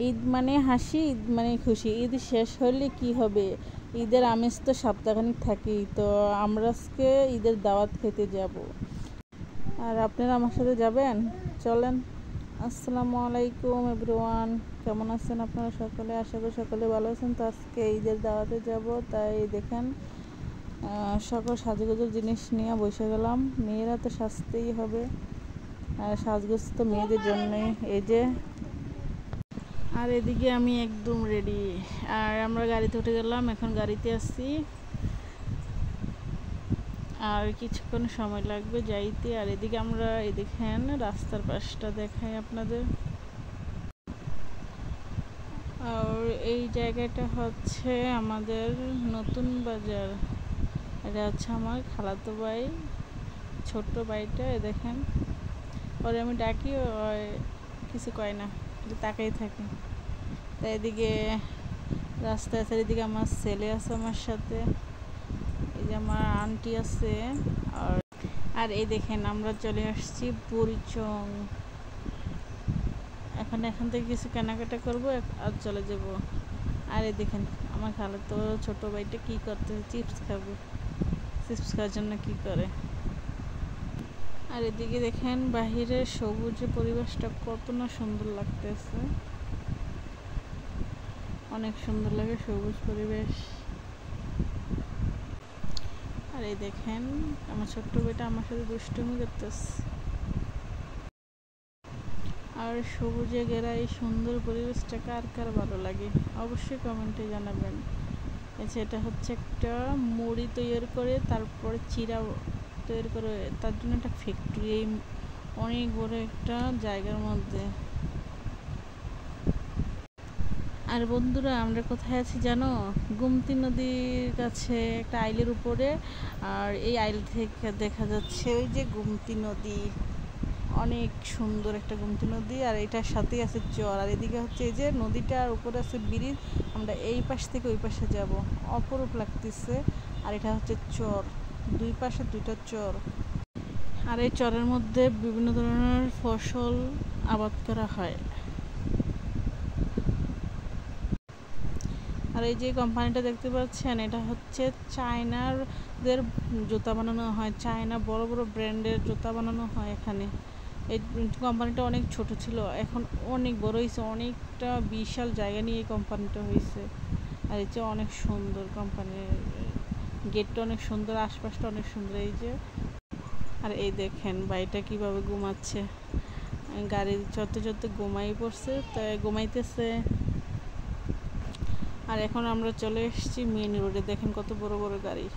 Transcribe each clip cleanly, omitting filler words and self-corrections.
ঈদ মানে হাসি, ঈদ মানে খুশি। ঈদ শেষ হলে কি হবে, ঈদের আমেজ তো সপ্তাহখানিক থাকেই। তো আমরা আজকে ঈদের দাওয়াত খেতে যাব, আর আপনারা আমার সাথে যাবেন, চলেন। আসসালামু আলাইকুম এভরিওয়ান, কেমন আছেন আপনারা সকলে? আশা করি সকলে ভালো আছেন। তো আজকে ঈদের দাওয়াতে যাব, তাই দেখেন সকল সাজুগুজুর জিনিস নিয়ে বসে গেলাম। মেয়েরা তো সাজতেই হবে, আর সাজগোজ তো মেয়েদের জন্যই। এই যে, আর এদিকে আমি একদম রেডি। আর আমরা গাড়িতে উঠে গেলাম, এখন গাড়িতে আসছি, আর কিছুক্ষণ সময় লাগবে যাইতে। আর এদিকে আমরা দেখেন রাস্তার পাশটা দেখাই আপনাদের। আর এই জায়গাটা হচ্ছে আমাদের নতুন বাজার। এটা হচ্ছে আমার খালাতো ভাই, ছোট্ট ভাইটা। দেখেন, পরে আমি ডাকি, কিছু কয় না, তাকাই থাকে। তাই এদিকে রাস্তায় আছে, এদিকে আমার ছেলে আছে আমার সাথে, এই যে আমার আন্টি আছে। আর এই দেখেন আমরা চলে আসছি বুলচং। এখান থেকে কিছু কেনাকাটা করবো আর চলে যাব। আর এই দেখেন আমার খালাতো ছোট ভাইটা কি করতে, চিপস খাবে, চিপস খাওয়ার জন্য কি করে। আর এদিকে দেখেন বাহিরের সবুজ পরিবেশটা কত না সুন্দর লাগতেছে, অনেক সুন্দর লাগে সবুজ পরিবেশ। আর এই দেখেন আমার ছোট্ট ভাইটা আমার সাথে দুষ্টুমি করতেছে। আর সবুজে ঘেরা এই সুন্দর পরিবেশটা কার কার ভালো লাগে অবশ্যই কমেন্টে জানাবেন। এটা হচ্ছে একটা মুড়ি তৈরি করে, তারপরে চিরা তৈরি করে, তার জন্য একটা ফ্যাক্টরি এই অনেক বড় একটা জায়গার মধ্যে। আর বন্ধুরা, আমরা কোথায় আছি জানো? গোমতী নদীর কাছে, একটা আইলের উপরে। আর এই আইল থেকে দেখা যাচ্ছে ওই যে গোমতী নদী, অনেক সুন্দর একটা গোমতী নদী। আর এটার সাথেই আছে চর। আর এদিকে হচ্ছে এই যে নদীটার উপরে আছে ব্রিজ, আমরা এই পাশ থেকে ওই পাশে যাব, অপরূপ লাগতেছে। আর এটা হচ্ছে চর, দুই পাশে দুইটা চর। আর এই চরের মধ্যে বিভিন্ন ধরনের ফসল আবাদ করা হয়। আর এই যে কোম্পানিটা দেখতে পাচ্ছেন, এটা হচ্ছে চায়নাদের জুতা বানানো হয়, চায়না বড় বড় ব্র্যান্ডের জুতা বানানো হয় এখানে। এই কোম্পানিটা অনেক ছোট ছিল, এখন অনেক বড় হয়েছে, অনেকটা বিশাল জায়গা নিয়ে এই কোম্পানিটা হয়েছে। আর এই যে অনেক সুন্দর কোম্পানির গেটটা, অনেক সুন্দর, আশপাশটা অনেক সুন্দর। এই যে, আর এই দেখেন ভাইটা কিভাবে ঘুমাচ্ছে, গাড়ি চড়তে চড়তে ঘুমাই পড়ছে, তাই ঘুমাইতেছে। আর এখন আমরা চলে এসেছি মেন রোডে, দেখেন কত বড় বড় গাড়ি,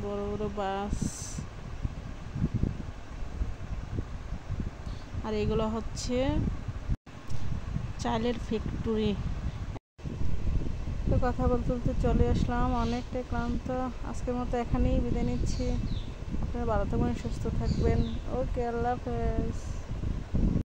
বড় বড় বাস। আর এগুলো হচ্ছে চালের ফ্যাক্টরি। তো কথা বলতে বলতে চলে আসলাম, অনেকটাই ক্লান্ত। আজকের মতো এখানেই বিদায় নিচ্ছি। আপনারা ভালো থাকবেন, সুস্থ থাকবেন। ওকে, আল্লাহ হাফেজ।